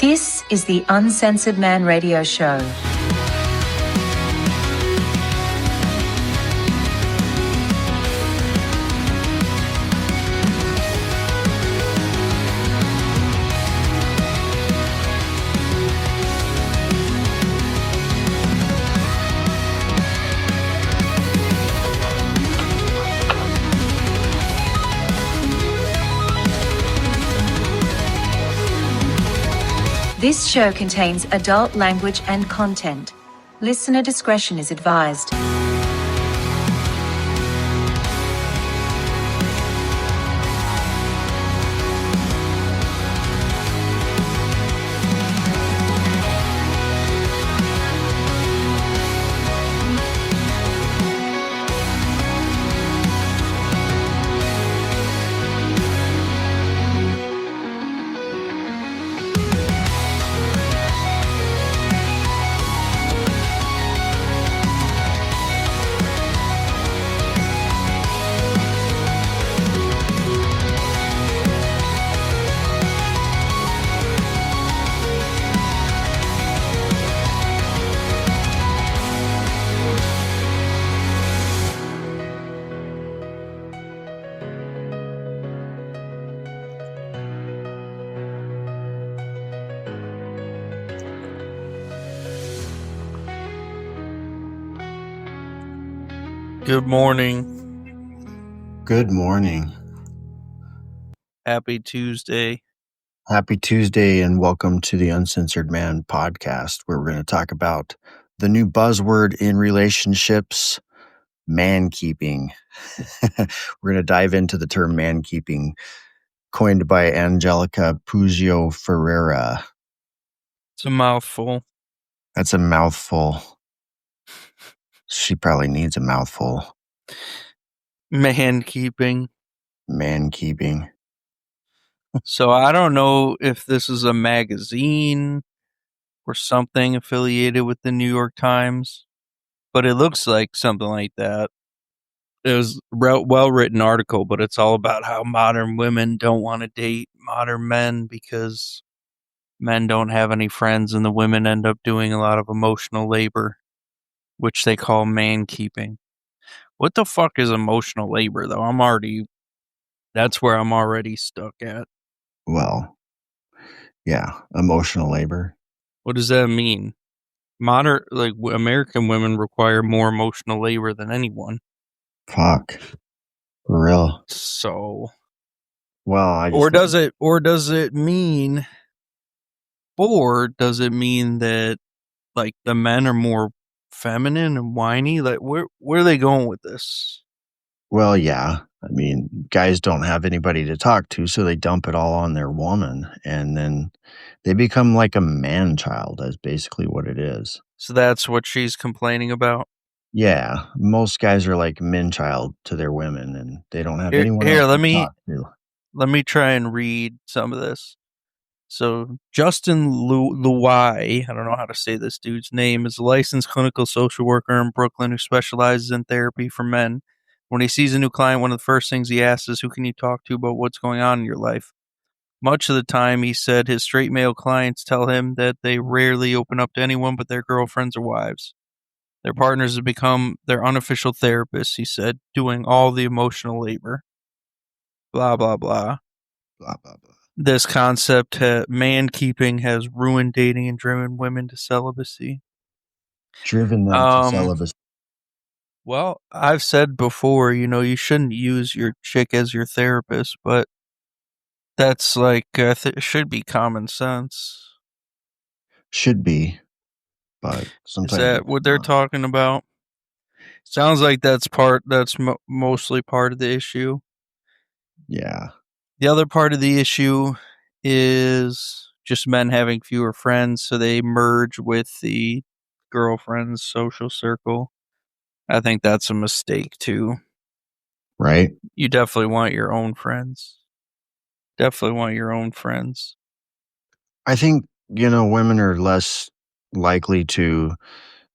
This is the Uncensored Man Radio Show. This show contains adult language and content. Listener discretion is advised. Good morning. Good morning. Happy Tuesday. Happy Tuesday, and welcome to the Uncensored Man podcast, where we're going to talk about the new buzzword in relationships, mankeeping. We're going to dive into the term mankeeping, coined by Angelica Puglio Ferreira. It's a mouthful. That's a mouthful. She probably needs a mouthful. Mankeeping. Mankeeping. So I don't know if this is a magazine or something affiliated with the New York Times, but it looks like something like that. It was a well-written article, but it's all about how modern women don't want to date modern men because men don't have any friends and the women end up doing a lot of emotional labor, which they call mankeeping. What the fuck is emotional labor, though? That's where I'm already stuck at. Well, yeah, emotional labor. What does that mean? American women require more emotional labor than anyone. Fuck. For real. So, well, or does it mean that like the men are more feminine and whiny? Like where are they going with this? Well, yeah. I mean, guys don't have anybody to talk to, so they dump it all on their woman, and then they become like a man-child. That's basically what it is. So that's what she's complaining about? Yeah. Most guys are like men-child to their women, and they don't have anyone else to talk to. Let me try and read some of this. So Justin Luai, I don't know how to say this dude's name, is a licensed clinical social worker in Brooklyn who specializes in therapy for men. When he sees a new client, one of the first things he asks is, who can you talk to about what's going on in your life? Much of the time, he said, his straight male clients tell him that they rarely open up to anyone but their girlfriends or wives. Their partners have become their unofficial therapists, he said, doing all the emotional labor. Blah, blah, blah. Blah, blah, blah. This concept, man-keeping, has ruined dating and driven women to celibacy. Driven them to celibacy. Well, I've said before, you shouldn't use your chick as your therapist, but that's like, it should be common sense. Should be, but sometimes. Is that what they're talking about? Sounds like that's mostly part of the issue. Yeah. The other part of the issue is just men having fewer friends, so they merge with the girlfriend's social circle. I think that's a mistake too. Right? You definitely want your own friends. I think, women are less likely to,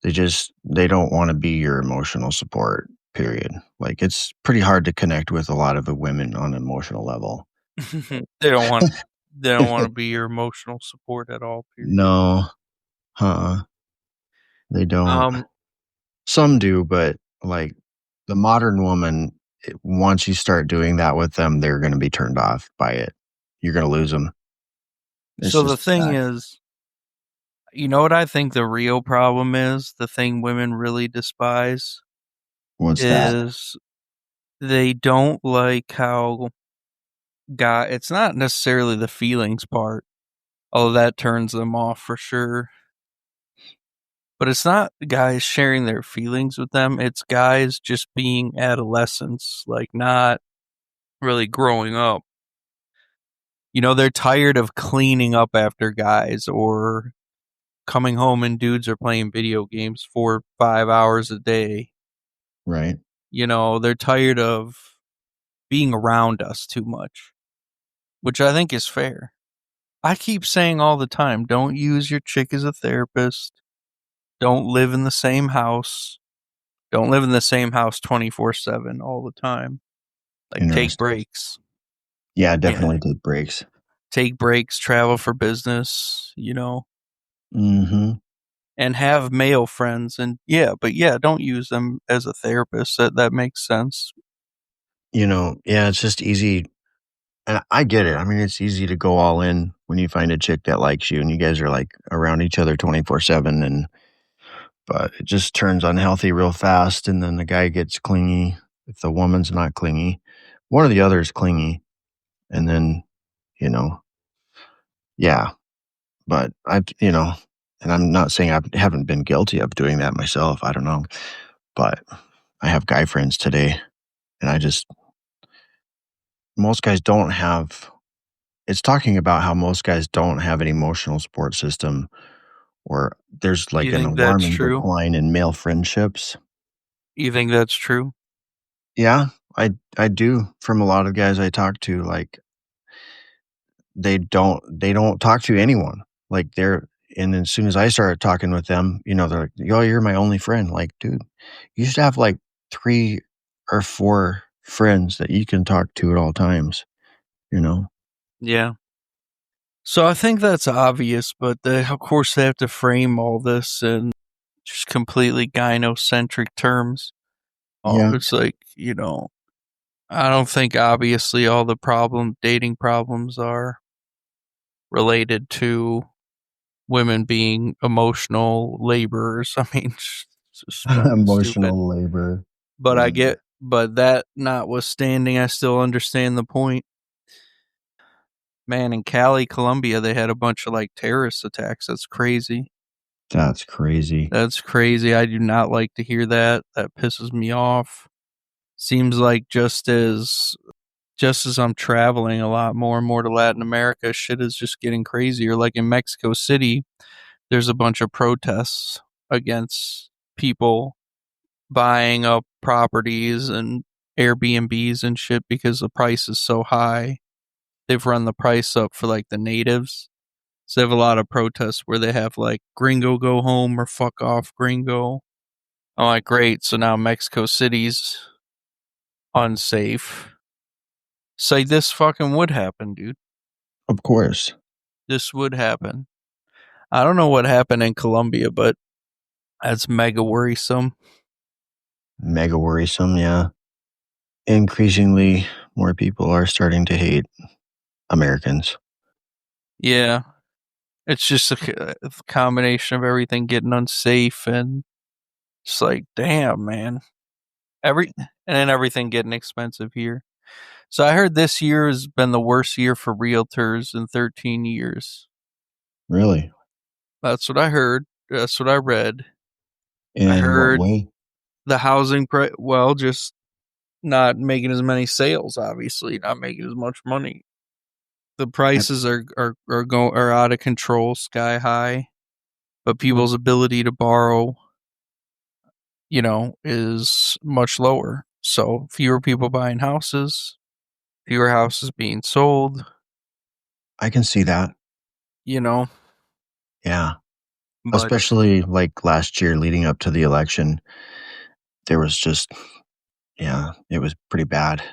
they don't want to be your emotional support, period. Like, it's pretty hard to connect with a lot of the women on an emotional level. They don't They don't want to be your emotional support at all, period. No. They don't. Some do, but like the modern woman, once you start doing that with them, they're going to be turned off by it. You're going to lose them. So the thing is, you know what I think the real problem is? The thing women really despise What's that? is they don't like how it's not necessarily the feelings part, although that turns them off for sure. But it's not guys sharing their feelings with them. It's guys just being adolescents, like not really growing up. You know, they're tired of cleaning up after guys or coming home and dudes are playing video games 4 or 5 hours a day. Right. You know, they're tired of being around us too much, which I think is fair. I keep saying all the time, don't use your chick as a therapist. Don't live in the same house. Don't live in the same house 24/7 all the time. Like, take breaks. Yeah, definitely take breaks. Take breaks, travel for business, you know. Mm-hmm. And have male friends. And don't use them as a therapist. That makes sense. You know, yeah, it's just easy. And I get it. I mean, it's easy to go all in when you find a chick that likes you and you guys are like around each other 24/7, but it just turns unhealthy real fast, and then the guy gets clingy if the woman's not clingy. One or the other is clingy, and then, you know, yeah. But and I'm not saying I haven't been guilty of doing that myself. I don't know. But I have guy friends today, and most guys don't have, it's talking about how most guys don't have an emotional support system, or there's like You an think that's alarming true? decline in male friendships. You think that's true? Yeah, I do. From a lot of guys I talk to, like they don't talk to anyone. Like and as soon as I started talking with them, they're like, "Yo, you're my only friend." Like, dude, you should have like 3 or 4 friends that you can talk to at all times, you know? Yeah. So I think that's obvious, but of course they have to frame all this in just completely gynocentric terms. Yeah. It's like, I don't think obviously all the dating problems are related to women being emotional laborers. I mean, it's just fucking stupid. Emotional labor. But Yeah. but that notwithstanding, I still understand the point. Man, in Cali, Colombia, they had a bunch of like terrorist attacks. That's crazy. That's crazy. That's crazy. I do not like to hear that. That pisses me off. Seems like just as I'm traveling a lot more and more to Latin America, shit is just getting crazier. Like in Mexico City, there's a bunch of protests against people buying up properties and Airbnbs and shit because the price is so high. They've run the price up for like the natives. So they have a lot of protests where they have like gringo go home or fuck off gringo. I'm like, great. So now Mexico City's unsafe. Say this fucking would happen, dude. Of course. This would happen. I don't know what happened in Colombia, but that's mega worrisome. Mega worrisome, yeah. Increasingly, more people are starting to hate Americans. Yeah. It's just a combination of everything getting unsafe and it's like, damn, man. And then everything getting expensive here. So I heard this year has been the worst year for realtors in 13 years. Really? That's what I heard. That's what I read. I In what heard way? the housing price, well, just not making as many sales, obviously, not making as much money. The prices are out of control, sky high, but people's ability to borrow, is much lower. So fewer people buying houses, fewer houses being sold, I can see that. Yeah. But Especially like last year leading up to the election, there was just, it was pretty bad.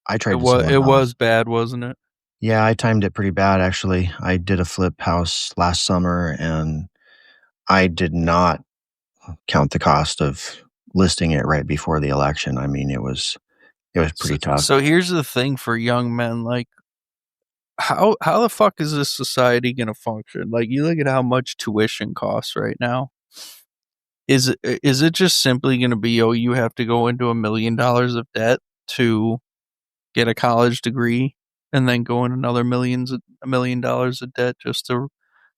I tried to sell a it house. was bad, wasn't it? Yeah, I timed it pretty bad actually. I did a flip house last summer and I did not count the cost of listing it right before the election. I mean, it was So, pretty tough. so here's the thing for young men, like how the fuck is this society gonna function? Like you look at how much tuition costs right now. Is it just simply gonna be, oh, you have to go into $1 million of debt to get a college degree and then go in another $1 million of debt just to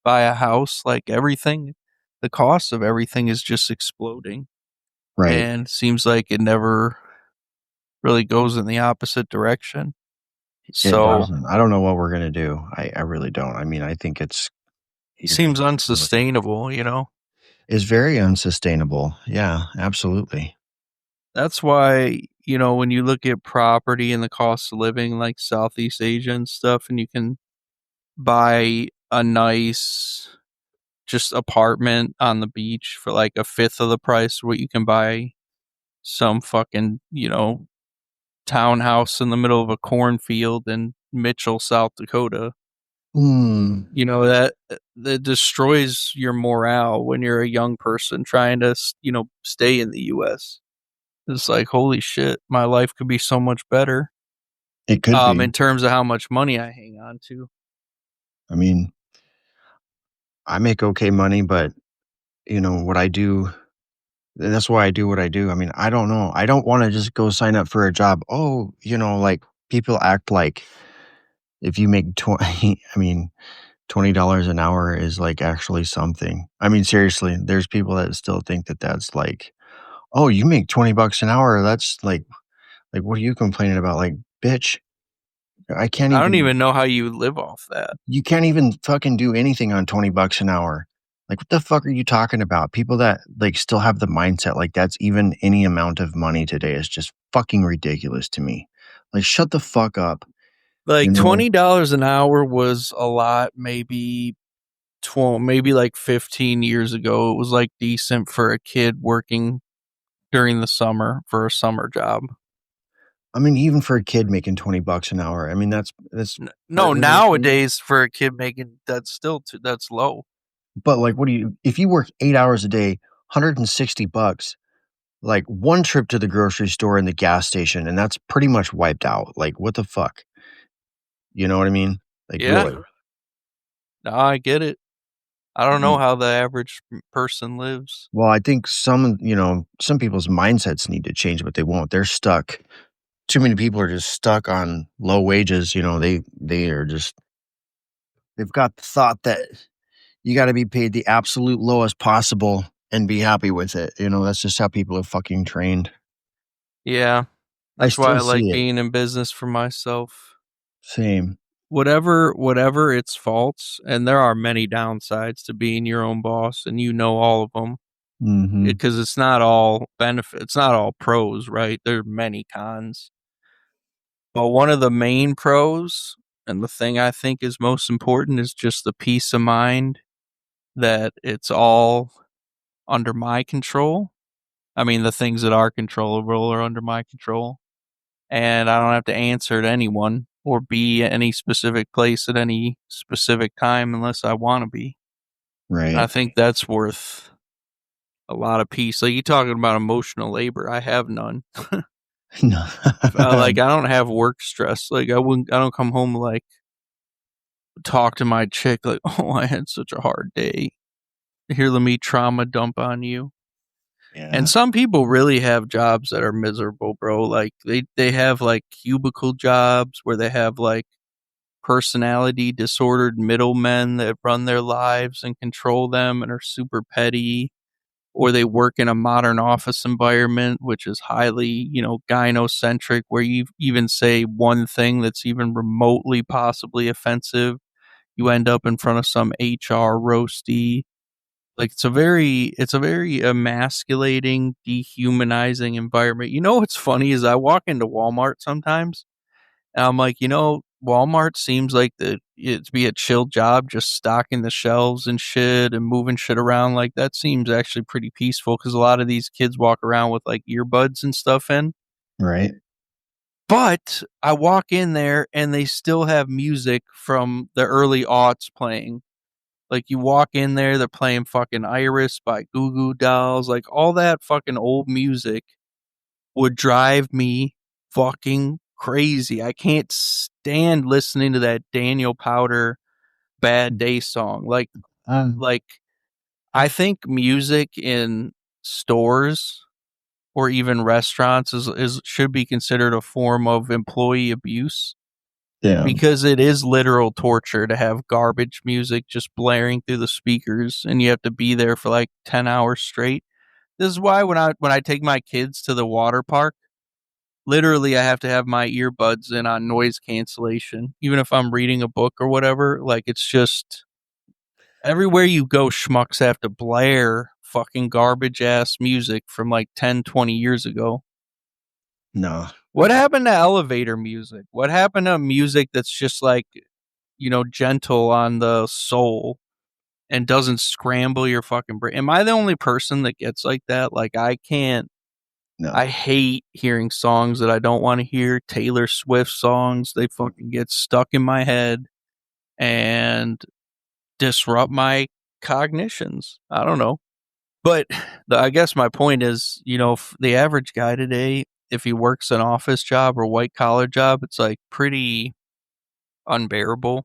buy a house? Like everything, the cost of everything is just exploding. Right. And seems like it never really goes in the opposite direction. It So doesn't. I don't know what we're gonna do. I really don't. I mean, I think seems unsustainable, it's very unsustainable. Yeah, absolutely. That's why, when you look at property and the cost of living like Southeast Asia and stuff, and you can buy a nice just apartment on the beach for like a fifth of the price of what you can buy some fucking, townhouse in the middle of a cornfield in Mitchell, South Dakota. Hmm. That destroys your morale when you're a young person trying to, stay in the US. It's like, holy shit, my life could be so much better. It could be. In terms of how much money I hang on to. I mean, I make okay money, but what I do, that's why I do what I do. I mean, I don't know. I don't want to just go sign up for a job. Oh, like people act like if you make 20, I mean, $20 an hour is like actually something. I mean, seriously, there's people that still think that that's like, oh, you make 20 bucks an hour. That's like, what are you complaining about? Like, bitch, I can't I don't even, even know how you live off that. you can't even fucking do anything on 20 bucks an hour. Like, what the fuck are you talking about? People that like still have the mindset like that's even any amount of money today is just fucking ridiculous to me. Like, shut the fuck up. You Like know, $20 an hour was a lot, maybe 12, maybe like 15 years ago. It was like decent for a kid working during the summer for a summer job. I mean, even for a kid making 20 bucks an hour, I mean, that's No, partly what it is. nowadays for a kid making that's low. But like, if you work 8 hours a day, 160 bucks, like one trip to the grocery store and the gas station, and that's pretty much wiped out. Like, what the fuck? You know what I mean? Like, Yeah, really? no, I get it. I don't know Mm. how the average person lives. Well, I think some people's mindsets need to change, but they won't. They're stuck. Too many people are just stuck on low wages. They are just, they've got the thought that you got to be paid the absolute lowest possible and be happy with it. That's just how people are fucking trained. Yeah, I that's why still I like see it. being in business for myself. Same. Whatever its faults, and there are many downsides to being your own boss, and all of them, Mhm. because it's not all benefit, it's not all pros, right? There are many cons, but one of the main pros, and the thing I think is most important, is just the peace of mind that it's all under my control. I mean, the things that are controllable are under my control, and I don't have to answer to anyone or be at any specific place at any specific time unless I want to be. I Right. think that's worth a lot of peace. Like you talking about emotional labor, I have none. No. Like I don't have work stress. Like I don't come home like talk to my chick like, oh, I had such a hard day. Here, let me trauma dump on you. And Yeah. some people really have jobs that are miserable, bro. Like they have like cubicle jobs where they have like personality disordered middlemen that run their lives and control them and are super petty, or they work in a modern office environment which is highly, gynocentric, where you even say one thing that's even remotely possibly offensive, you end up in front of some HR roasty. Like it's a very emasculating, dehumanizing environment. What's funny is I walk into Walmart sometimes and I'm like, Walmart seems like it'd be a chill job, just stocking the shelves and shit and moving shit around. Like that seems actually pretty peaceful because a lot of these kids walk around with like earbuds and stuff in. Right. But I walk in there and they still have music from the early aughts playing. Like you walk in there, they're playing fucking Iris by Goo Goo Dolls. Like all that fucking old music would drive me fucking crazy. I can't stand listening to that Daniel Powder Bad Day song. Like I think music in stores or even restaurants is should be considered a form of employee abuse Yeah. because it is literal torture to have garbage music just blaring through the speakers and you have to be there for like 10 hours straight. This is why when I take my kids to the water park, literally I have to have my earbuds in on noise cancellation even if I'm reading a book or whatever. Like it's just everywhere you go, schmucks have to blare fucking garbage ass music from like 10, 20 years ago. No. What happened to elevator music? What happened to music that's just like, gentle on the soul and doesn't scramble your fucking brain? Am I the only person that gets like that? Like, I can't, No. I hate hearing songs that I don't want to hear. Taylor Swift songs, they fucking get stuck in my head and disrupt my cognitions. I don't know. But I guess my point is, the average guy today, if he works an office job or white collar job, it's like pretty unbearable.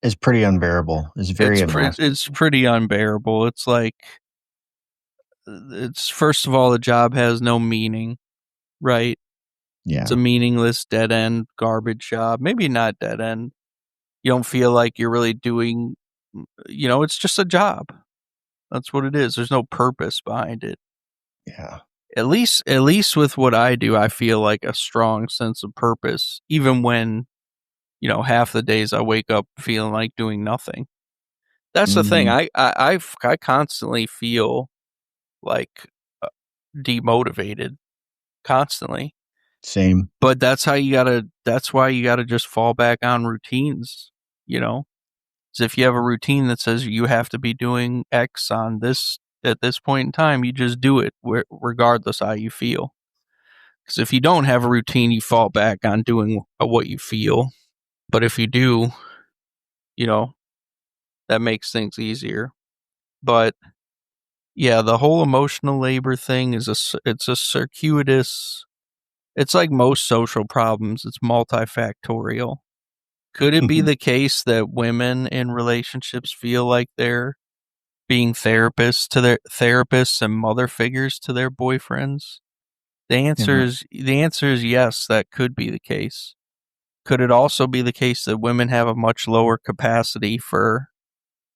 It's pretty unbearable. It's very emasculating. It's pretty unbearable. It's like it's first of all, the job has no meaning, right? Yeah. It's a meaningless dead end garbage job. Maybe not dead end. You don't feel like you're really doing, it's just a job. That's what it is. There's no purpose behind it. Yeah. At least with what I do, I feel like a strong sense of purpose, even when, half the days I wake up feeling like doing nothing. That's the thing. I constantly feel like demotivated constantly, Same. but that's why you gotta just fall back on routines, you know, because if you have a routine that says you have to be doing X on this at this point in time, you just do it regardless how you feel. Because if you don't have a routine, you fall back on doing what you feel. But if you do, you know, that makes things easier. But yeah, the whole emotional labor thing it's a circuitous. It's like most social problems. It's multifactorial. Could it be the case that women in relationships feel like they're being therapists and mother figures to their boyfriends? The answer is yes, that could be the case. Could it also be the case that women have a much lower capacity for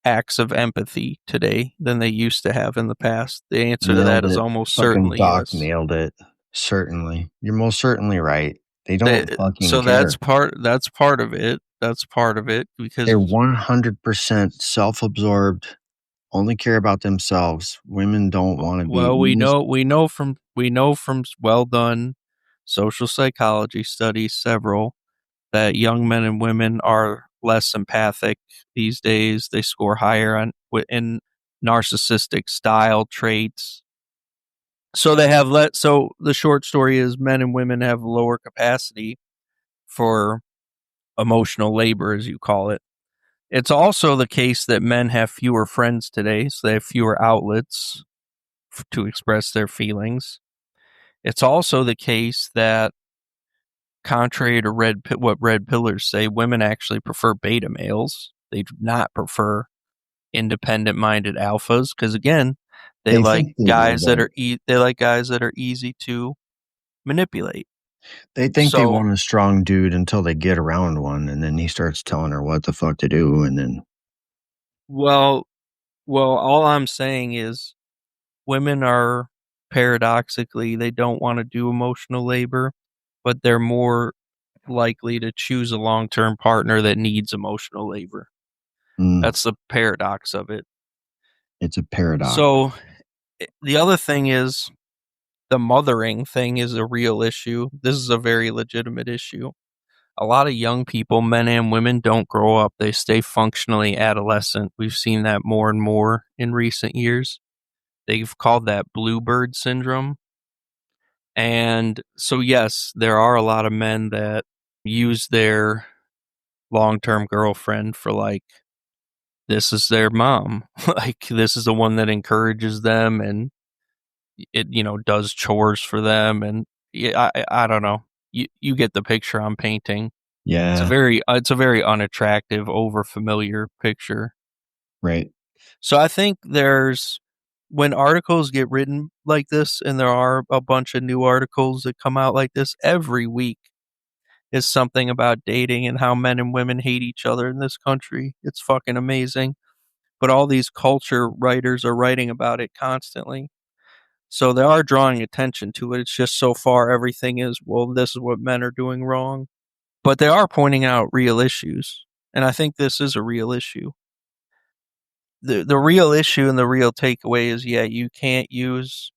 acts of empathy today than they used to have in the past? The answer to that Nailed is it. almost Fucking certainly Doc yes. nailed it. Certainly. You're most certainly right. They don't fucking So care. that's part of it. That's part of it They're because 100% self-absorbed, only care about themselves. Women don't want to be well used. we know from well done social psychology studies several that young men and women are less empathic these days. They score higher in narcissistic style traits. So they have so the short story is men and women have lower capacity for emotional labor, as you call it. It's also the case that men have fewer friends today, so they have fewer outlets to express their feelings. It's also the case that, contrary to what red pillars say, women actually prefer beta males. They do not prefer independent-minded alphas because, again, they They like think they do, guys that though. are they like guys that are easy to manipulate. They think they So, want a strong dude until they get around one, and then he starts telling her what the fuck to do, and then well, all I'm saying is women are paradoxically they don't want to do emotional labor, but they're more likely to choose a long-term partner that needs emotional labor. mm, That's the paradox of it. it's a paradox. So the other thing is the mothering thing is a real issue. This is a very legitimate issue. A lot of young people, men and women, don't grow up. They stay functionally adolescent. We've seen that more and more in recent years. They've called that bluebird syndrome. And so, yes, there are a lot of men that use their long-term girlfriend for like, this is their mom. Like, this is the one that encourages them and it, does chores for them. And yeah, I don't know. You get the picture I'm painting. Yeah. It's a very unattractive, overfamiliar picture. Right. So I think when articles get written like this, and there are a bunch of new articles that come out like this every week, is something about dating and how men and women hate each other in this country. It's fucking amazing. But all these culture writers are writing about it constantly. So they are drawing attention to it. It's just so far everything is, well, this is what men are doing wrong. But they are pointing out real issues. And I think this is a real issue. The real issue and the real takeaway is, yeah, you can't use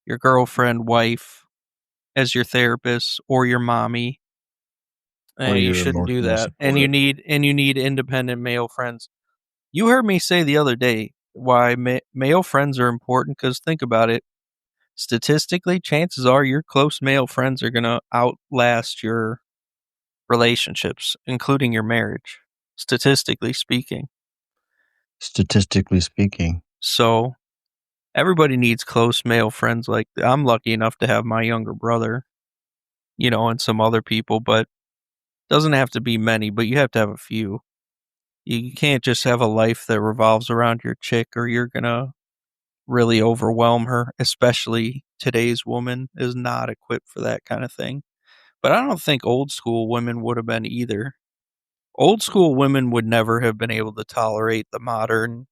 your girlfriend, wife as your therapist or your mommy. Or You your shouldn't do emotional that. And you support. need independent male friends. You heard me say the other day why male friends are important, because think about it. Statistically, chances are your close male friends are going to outlast your relationships, including your marriage, statistically speaking. Statistically speaking. So everybody needs close male friends. Like, I'm lucky enough to have my younger brother, and some other people, but doesn't have to be many, but you have to have a few. You can't just have a life that revolves around your chick, or you're going to really overwhelm her, especially today's woman is not equipped for that kind of thing. But I don't think old school women would have been either. Old school women would never have been able to tolerate the modern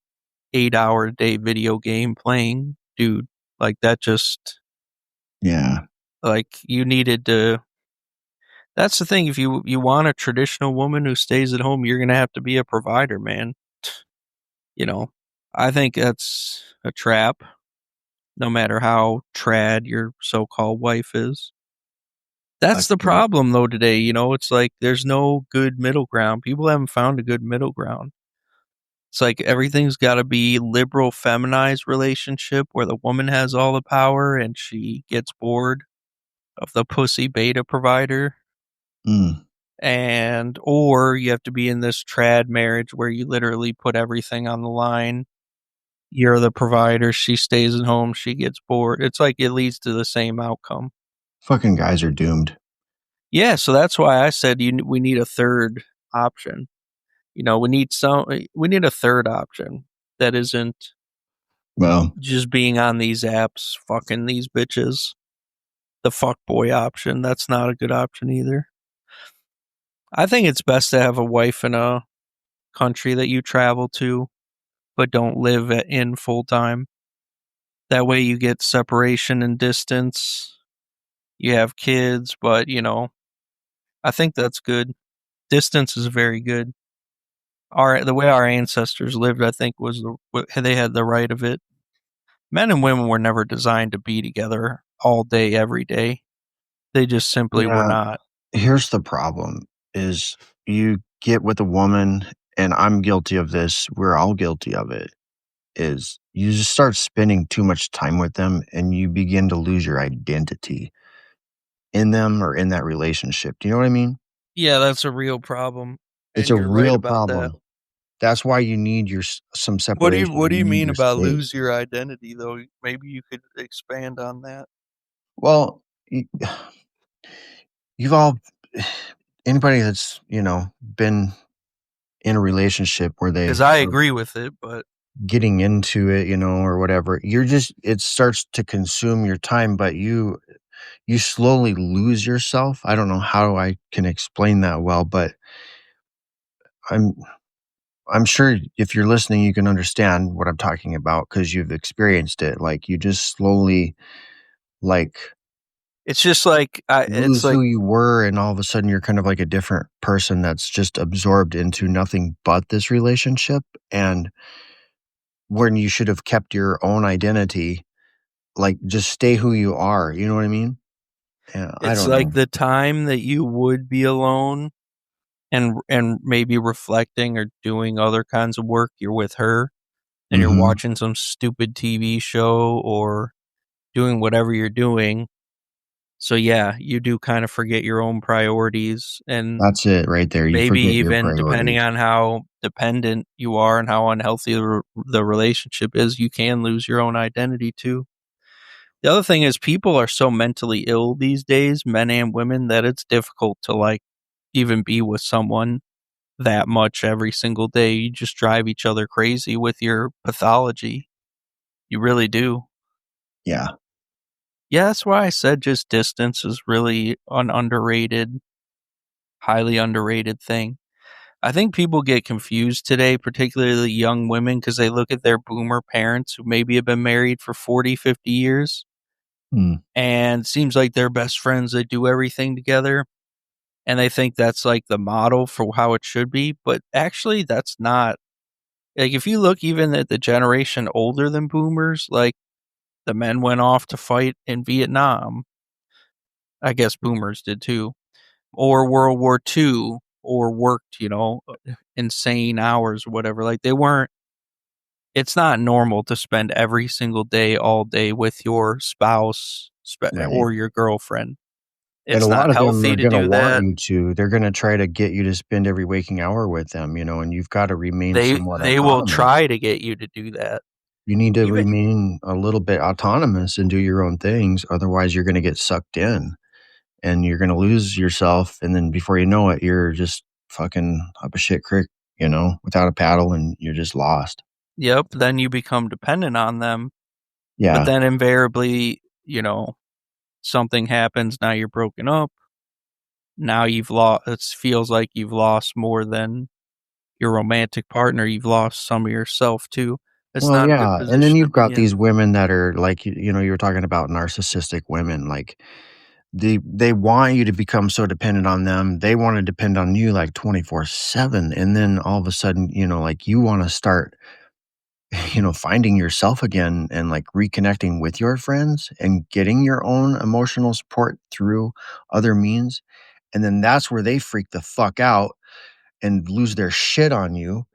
8-hour a day video game playing dude. Like, that just, Yeah. like, you needed to. That's the thing. If you want a traditional woman who stays at home, you're going to have to be a provider, man. You know, I think that's a trap, no matter how trad your so called wife is. I That's the feel it. problem, though, today. It's like there's no good middle ground. People haven't found a good middle ground. It's like everything's got to be liberal, feminized relationship where the woman has all the power and she gets bored of the pussy beta provider. Mm. Or you have to be in this trad marriage where you literally put everything on the line. You're the provider. She stays at home. She gets bored. It's like it leads to the same outcome. Fucking guys are doomed. Yeah, so that's why I said we need a third option. We need a third option that isn't Well, just being on these apps, fucking these bitches. The fuck boy option, that's not a good option either. I think it's best to have a wife in a country that you travel to, but don't live in full time. That way you get separation and distance. You have kids, but I think that's good. Distance is very good. The way our ancestors lived, I think, they had the right of it. Men and women were never designed to be together all day, every day. They just simply were yeah, not. here's the problem is you get with a woman, and I'm guilty of this, we're all guilty of it, is you just start spending too much time with them and you begin to lose your identity in them or in that relationship. Do you know what I mean? Yeah, that's a real problem, It's and a you're right real about that. problem. That's why you need some separation. What do you need mean your about space. lose your identity, though? Maybe you could expand on that. Well, you've all anybody that's been in a relationship where they Because I are agree with it, but getting into it, or whatever, it starts to consume your time, but you slowly lose yourself. I don't know how I can explain that well, but I'm I'm sure if you're listening, you can understand what I'm talking about because you've experienced it. Like you just slowly like it's just like it's lose like who you were, and all of a sudden you're kind of like a different person that's just absorbed into nothing but this relationship. And when you should have kept your own identity, like just stay who you are. You know what I mean? Yeah, I it's don't like know. the time that you would be alone and maybe reflecting or doing other kinds of work. You're with her and you're Hmm. watching some stupid TV show or doing whatever you're doing. So yeah, you do kind of forget your own priorities, and That's it right there. You maybe forget your even depending priorities. on how dependent you are and how unhealthy the relationship is, you can lose your own identity too. The other thing is people are so mentally ill these days, men and women, that it's difficult to like even be with someone that much every single day. You just drive each other crazy with your pathology. You really do. Yeah. Yeah, that's why I said just distance is really an underrated, highly underrated thing. I think people get confused today, particularly young women, because they look at their boomer parents who maybe have been married for 40, 50 years Hmm. and seems like they're best friends. They do everything together and they think that's like the model for how it should be. But actually, that's not. Like, if you look even at the generation older than boomers, like the men went off to fight in Vietnam. I guess boomers did too, or World War II, or worked, insane hours or whatever. Like, they weren't, it's not normal to spend every single day, all day with your spouse Right. or your girlfriend. And a It's lot not of them healthy are to going to do want that. you to. They're going to try to get you to spend every waking hour with them, and you've got to remain They somewhat they will autonomous. try to get you to do that. You need to Even remain a little bit autonomous and do your own things. Otherwise, you're going to get sucked in and you're going to lose yourself. And then before you know it, you're just fucking up a shit creek, without a paddle, and you're just lost. Yep, then you become dependent on them, but Yeah. then invariably, something happens, now you're broken up. Now you've lost, it feels like you've lost more than your romantic partner, you've lost some of yourself too. It's Well, not a good yeah. And then position to you've be got in. these women that are like, you were talking about narcissistic women. Like, they want you to become so dependent on them. They want to depend on you like 24/7. And then all of a sudden, like you want to start, finding yourself again and like reconnecting with your friends and getting your own emotional support through other means. And then that's where they freak the fuck out and lose their shit on you.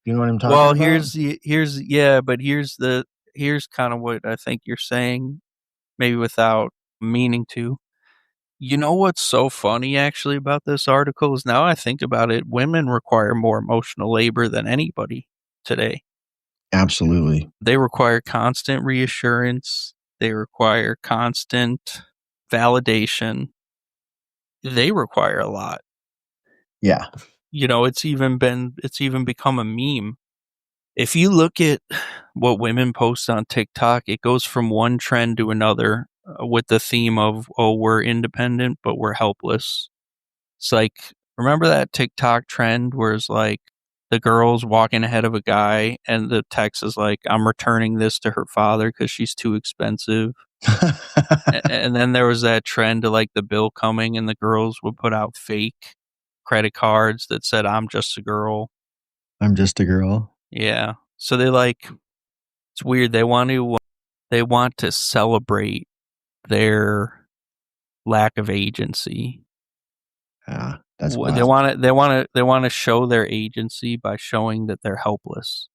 You know what I'm talking Well, about? here's kind of what I think you're saying, maybe without meaning to. You know what's so funny actually about this article is, now I think about it, women require more emotional labor than anybody today. Absolutely. They require constant reassurance. They require constant validation. They require a lot. Yeah. It's even become a meme. If you look at what women post on TikTok, it goes from one trend to another with the theme of, oh, we're independent, but we're helpless. It's like, remember that TikTok trend where it's like the girl's walking ahead of a guy and the text is like, I'm returning this to her father because she's too expensive. And then there was that trend to like the bill coming and the girls would put out fake credit cards that said, I'm just a girl. I'm just a girl. Yeah. So they like, it's weird. They want to celebrate their lack of agency. Yeah, that's They wild. want to they want to show their agency by showing that they're helpless.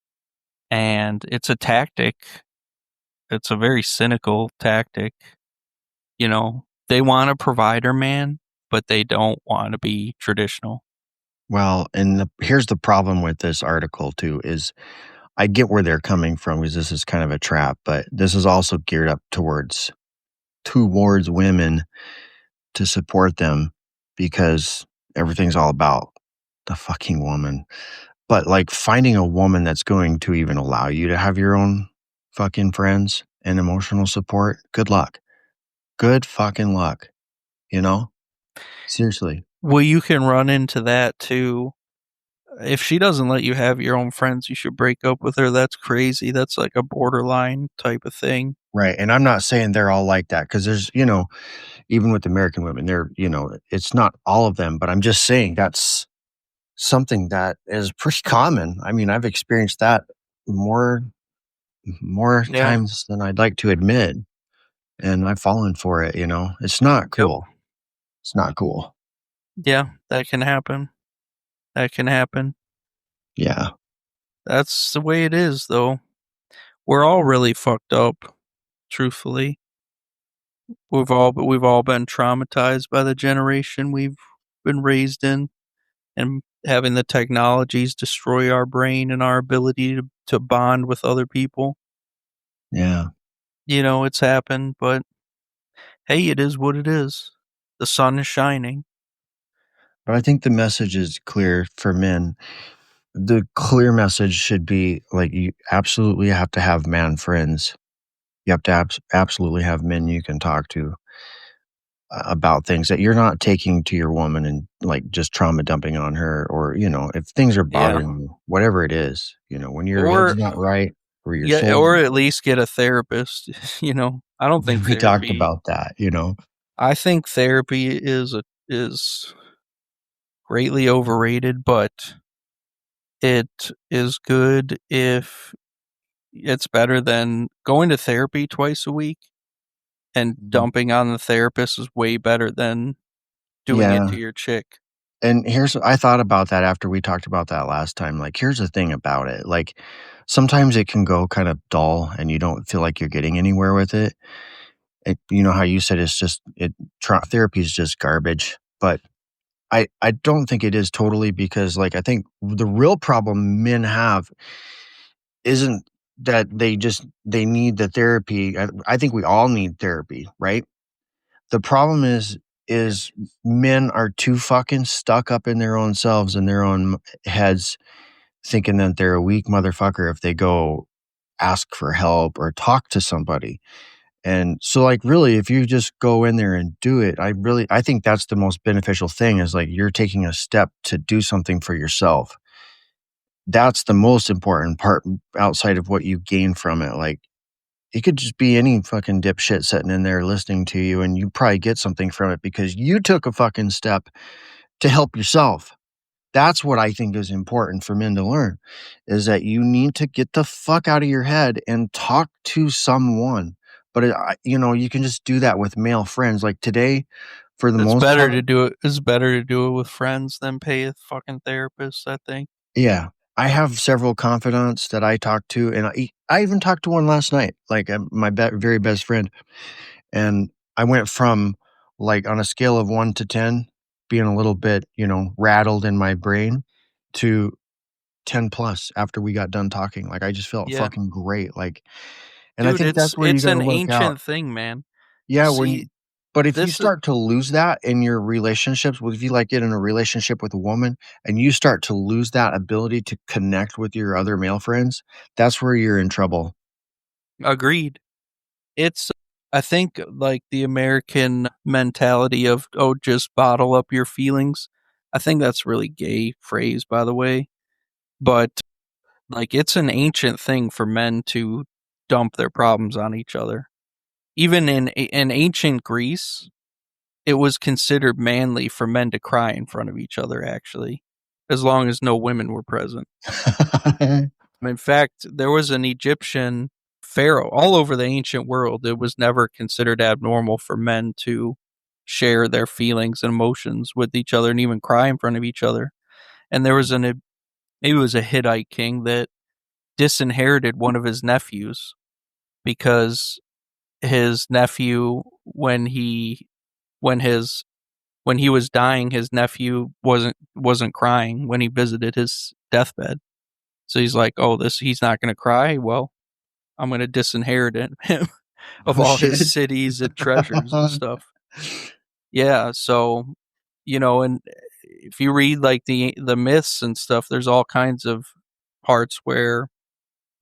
And it's a tactic. It's a very cynical tactic. They want a provider man, but they don't want to be traditional. Well, and here's the problem with this article too is I get where they're coming from because this is kind of a trap, but this is also geared up towards women to support them because everything's all about the fucking woman. But like finding a woman that's going to even allow you to have your own fucking friends and emotional support, good luck. Good fucking luck, you know? Seriously. Well, you can run into that too. If she doesn't let you have your own friends, you should break up with her. That's crazy. That's like a borderline type of thing. Right. And I'm not saying they're all like that because there's, even with American women, it's not all of them, but I'm just saying that's something that is pretty common. I mean, I've experienced that more more Yeah. times than I'd like to admit, and I've fallen for it. It's not Yep. cool. It's not cool. Yeah, that can happen. That can happen. Yeah. That's the way it is, though. We're all really fucked up, truthfully. We've all been traumatized by the generation we've been raised in, and having the technologies destroy our brain and our ability to bond with other people. Yeah. It's happened, but hey, it is what it is. The sun is shining. But I think the message is clear for men. The clear message should be like, you absolutely have to have man friends. You have to absolutely have men you can talk to about things that you're not taking to your woman and like just trauma dumping on her, or if things are Yeah. bothering you, whatever it is, when your Or head's not right or your yeah, soul. or at least get a therapist. I don't think We talked therapy. about that. I think therapy is greatly overrated, but it is good if it's better than going to therapy twice a week, and dumping on the therapist is way better than doing it Yeah. to your chick. And I thought about that after we talked about that last time. Like, here's the thing about it. Like, sometimes it can go kind of dull and you don't feel like you're getting anywhere with it. You know how you said it's just, therapy is just garbage. But I don't think it is totally, because, like, I think the real problem men have isn't that they need the therapy. I think we all need therapy, right? The problem is men are too fucking stuck up in their own selves and their own heads, thinking that they're a weak motherfucker if they go ask for help or talk to somebody. And so, like, really, if you just go in there and do it, I think that's the most beneficial thing, is like you're taking a step to do something for yourself. That's the most important part, outside of what you gain from it. Like, it could just be any fucking dipshit sitting in there listening to you, and you probably get something from it because you took a fucking step to help yourself. That's what I think is important for men to learn, is that you need to get the fuck out of your head and talk to someone. But you can just do that with male friends. Like today, for the It's most better to part, do it. It's better to do it with friends than pay a fucking therapist, I think. yeah, I have several confidants that I talk to, and I even talked to one last night, like my very best friend. And I went from, like, on a scale of 1 to 10, being a little bit, rattled in my brain, to 10 plus after we got done talking. Like, I just felt Yeah. fucking great. Like, and I Dude, think that's where you it's got to an work out. ancient thing, man. Yeah, See, but if you this is start to lose that in your relationships, if you like get in a relationship with a woman and you start to lose that ability to connect with your other male friends, that's where you're in trouble. agreed. It's I think like the American mentality of, oh, just bottle up your feelings. I think that's really gay phrase, by the way. But like, it's an ancient thing for men to dump their problems on each other. Even in ancient Greece, it was considered manly for men to cry in front of each other, actually, as long as no women were present. In fact, there was an Egyptian pharaoh all over the ancient world. It was never considered abnormal for men to share their feelings and emotions with each other and even cry in front of each other. And there was maybe it was a Hittite king that disinherited one of his nephews because his nephew, when his when he was dying, his nephew wasn't crying when he visited his deathbed. So he's like, "Oh, this he's not going to cry. Well, I'm going to disinherit him of Oh, all his shit. cities and treasures and stuff." Yeah, so and if you read like the myths and stuff, there's all kinds of parts where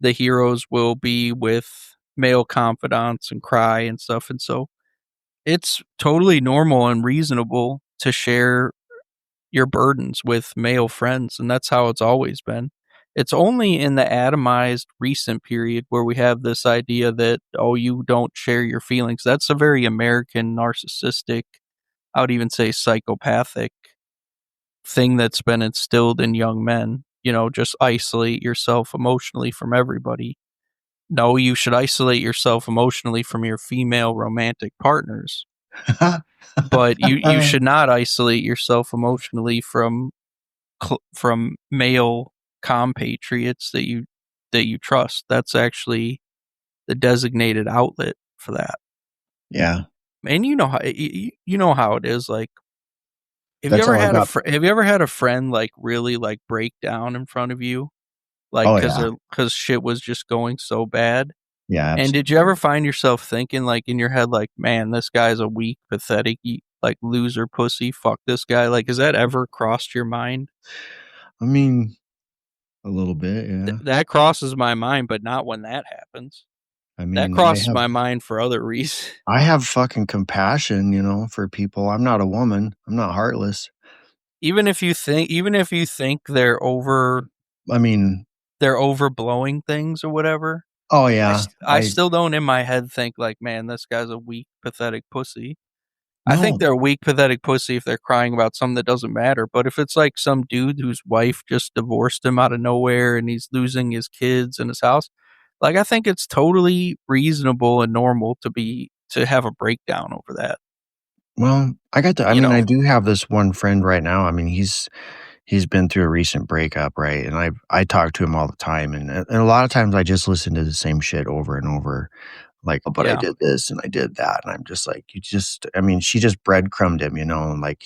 the heroes will be with male confidants and cry and stuff, and so it's totally normal and reasonable to share your burdens with male friends, and that's how it's always been. It's only in the atomized recent period where we have this idea that, oh, you don't share your feelings. That's a very American, narcissistic, I would even say psychopathic thing that's been instilled in young men. Just isolate yourself emotionally from everybody. No, you should isolate yourself emotionally from your female romantic partners, but you should not isolate yourself emotionally from male compatriots that you trust. That's actually the designated outlet for that. Yeah. And you know how you know how it is. Like, That's all I got. have you ever had a friend like really like break down in front of you, like Oh yeah, because shit was just going so bad? yeah, And did you ever find yourself thinking like in your head, like, man, this guy's a weak, pathetic, like loser pussy. Fuck this guy. Like, has that ever crossed your mind? I mean, a little bit, yeah. That crosses my mind, but not when that happens. I That mean, crosses my mind for other reasons. I have fucking compassion, for people. I'm not a woman. I'm not heartless. Even if you think I mean, they're overblowing things or whatever, oh yeah, I still don't in my head think like, man, this guy's a weak, pathetic pussy. I think no. they're a weak, pathetic pussy if they're crying about something that doesn't matter. But if it's like some dude whose wife just divorced him out of nowhere and he's losing his kids and his house, like, I think it's totally reasonable and normal to have a breakdown over that. Well, I You mean, I know, do have this one friend right now. I mean, he's been through a recent breakup, right? And I talk to him all the time, and a lot of times I just listen to the same shit over and over. Like, oh, but I yeah, did this and I did that, and I'm just like, I mean, she just breadcrumbed him, and like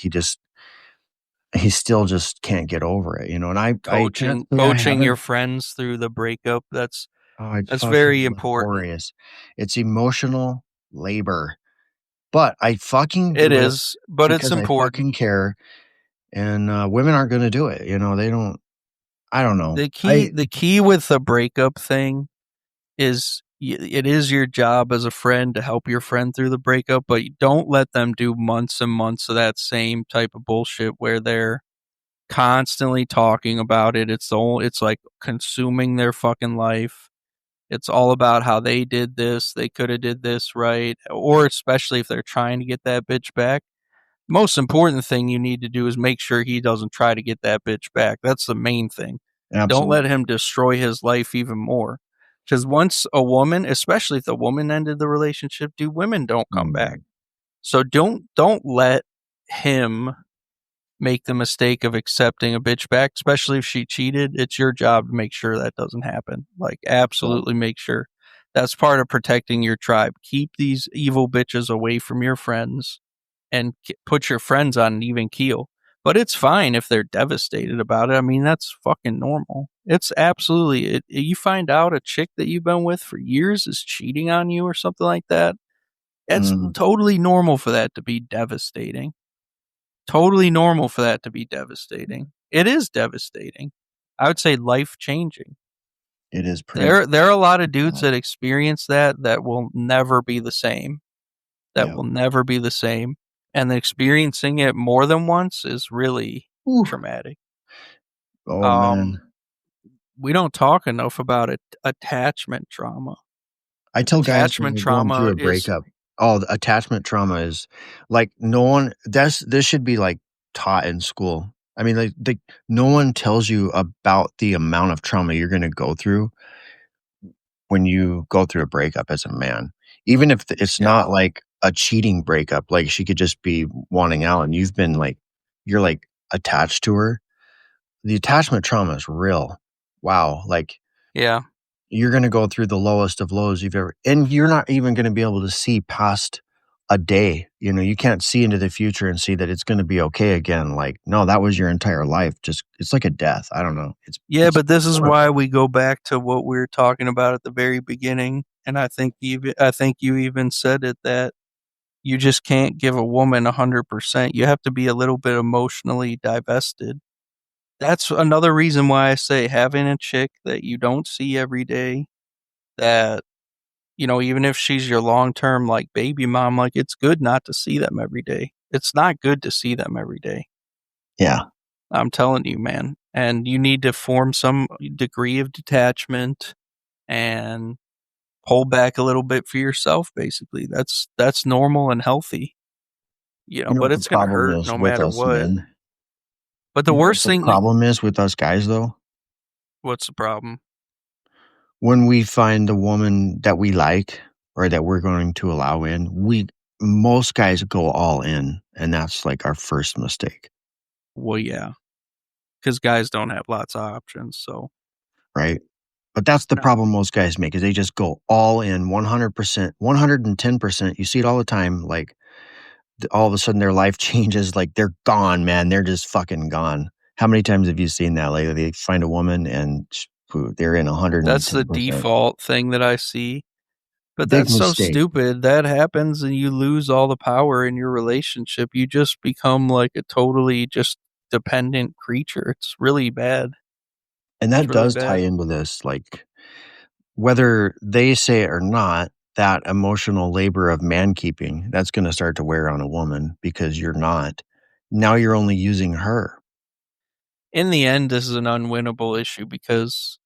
he still just can't get over it, and I can't say I coaching your haven't. friends through the breakup. Oh, it's That's fucking very important. laborious. It's emotional labor, but I fucking It do it is, but it's because I important. fucking care, and women aren't going to do it. They don't. I don't know. The key with the breakup thing is it is your job as a friend to help your friend through the breakup, but you don't let them do months and months of that same type of bullshit where they're constantly talking about it. It's like consuming their fucking life. It's all about how they did this, they could have did this right, or especially if they're trying to get that bitch back. Most important thing you need to do is make sure he doesn't try to get that bitch back. That's the main thing. Don't let Absolutely. him destroy his life even more. Because once a woman, especially if the woman ended the relationship, dude, women don't come back. Mm, So don't let him make the mistake of accepting a bitch back, especially if she cheated. It's your job to make sure that doesn't happen. Like, so, absolutely make sure. That's part of protecting your tribe. Keep these evil bitches away from your friends and put your friends on an even keel. But it's fine if they're devastated about it. I mean, that's fucking normal. It's absolutely you find out a chick that you've been with for years is cheating on you or something like that. It's mm, totally normal for that to be devastating. Totally normal for that to be devastating. It is devastating. I would say life changing. it is pretty. There are a lot of dudes Bad. that experience that will never be the same. That Yeah. will never be the same. And experiencing it more than once is really Ooh. traumatic. Oh Um, man. we don't talk enough about it. Attachment trauma. I tell guys when Attachment they're going through trauma a is breakup, oh, the attachment trauma is like no one. This should be like taught in school. I mean, like no one tells you about the amount of trauma you're going to go through when you go through a breakup as a man. Even if it's yeah, not like a cheating breakup, like she could just be wanting out, and you're like attached to her. The attachment trauma is real. Wow, like yeah. you're gonna go through the lowest of lows you've ever, and you're not even gonna be able to see past a day. You can't see into the future and see that it's gonna be okay again. Like, no, that was your entire life. Just it's like a death. I don't know. Yeah, It's but this is why horrible. we go back to what we were talking about at the very beginning. And I think you even said it that you just can't give a woman 100%. You have to be a little bit emotionally divested. That's another reason why I say having a chick that you don't see every day, that, even if she's your long term like baby mom, like, it's good not to see them every day. It's not good to see them every day. Yeah. I'm telling you, man. And you need to form some degree of detachment and pull back a little bit for yourself, basically. That's normal and healthy, You know but what the it's gonna problem hurt is no with matter us what. men? But the You know what worst the thing, problem is with us guys though? what's the problem? When we find a woman that we like or that we're going to allow in, we most guys go all in, and that's like our first mistake, Well, yeah, because guys don't have lots of options. So right? But that's the no, problem most guys make is they just go all in 100%, 110%. You see it all the time. Like all of a sudden their life changes. Like they're gone, man. They're just fucking gone. How many times have you seen that? Like they find a woman and they're in 110%. That's the default thing that I see. But Big that's so mistake. stupid. That happens and you lose all the power in your relationship. You just become like a totally just dependent creature. It's really bad. And that It's really does tie bad. into this, like whether they say it or not, that emotional labor of man keeping, that's going to start to wear on a woman because you're not. Now you're only using her. In the end, this is an unwinnable issue because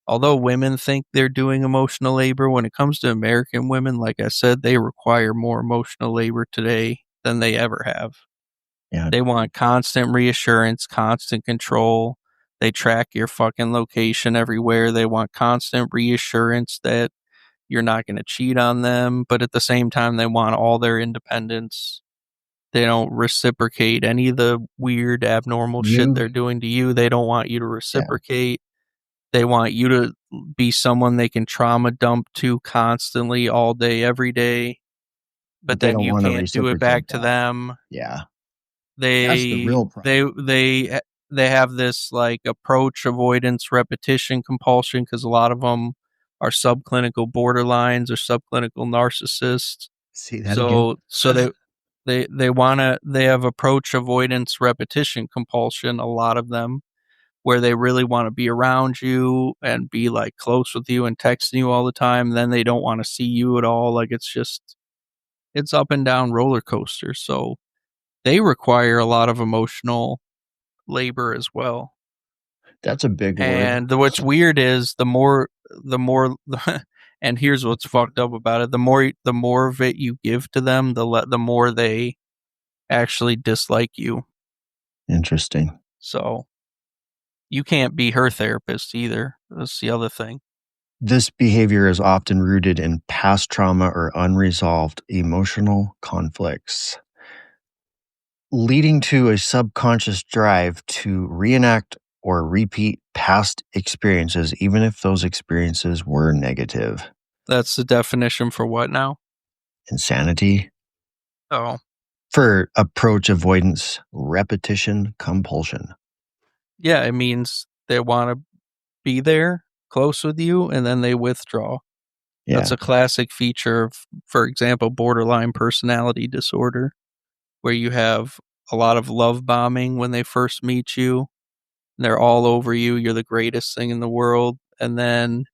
although women think they're doing emotional labor, when it comes to American women, like I said, they require more emotional labor today than they ever have. Yeah. They want constant reassurance, constant control. They track your fucking location everywhere. They want constant reassurance that you're not going to cheat on them. But at the same time, they want all their independence. They don't reciprocate any of the weird, abnormal shit they're doing to you. They don't want you to reciprocate. They want you to be someone they can trauma dump to constantly, all day, every day. But they then don't you want to can't do it back reciprocate to that. them. Yeah. That's the They real problem. they have this like approach avoidance repetition compulsion because a lot of them are subclinical borderlines or subclinical narcissists. See that again? So they have approach avoidance repetition compulsion, a lot of them, where they really want to be around you and be like close with you and texting you all the time. Then they don't want to see you at all. Like it's up and down roller coaster. So they require a lot of emotional labor as well. That's a big word. And what's weird is the more and here's what's fucked up about it. The more of it you give to them, the more they actually dislike you. Interesting. So you can't be her therapist either. That's the other thing. This behavior is often rooted in past trauma or unresolved emotional conflicts, leading to a subconscious drive to reenact or repeat past experiences, even if those experiences were negative. That's the definition for what now? Insanity. Oh, For approach avoidance, repetition, compulsion. yeah. It means they want to be there close with you and then they withdraw. Yeah. That's a classic feature of, for example, borderline personality disorder, where you have a lot of love bombing when they first meet you. They're all over you. You're the greatest thing in the world. And then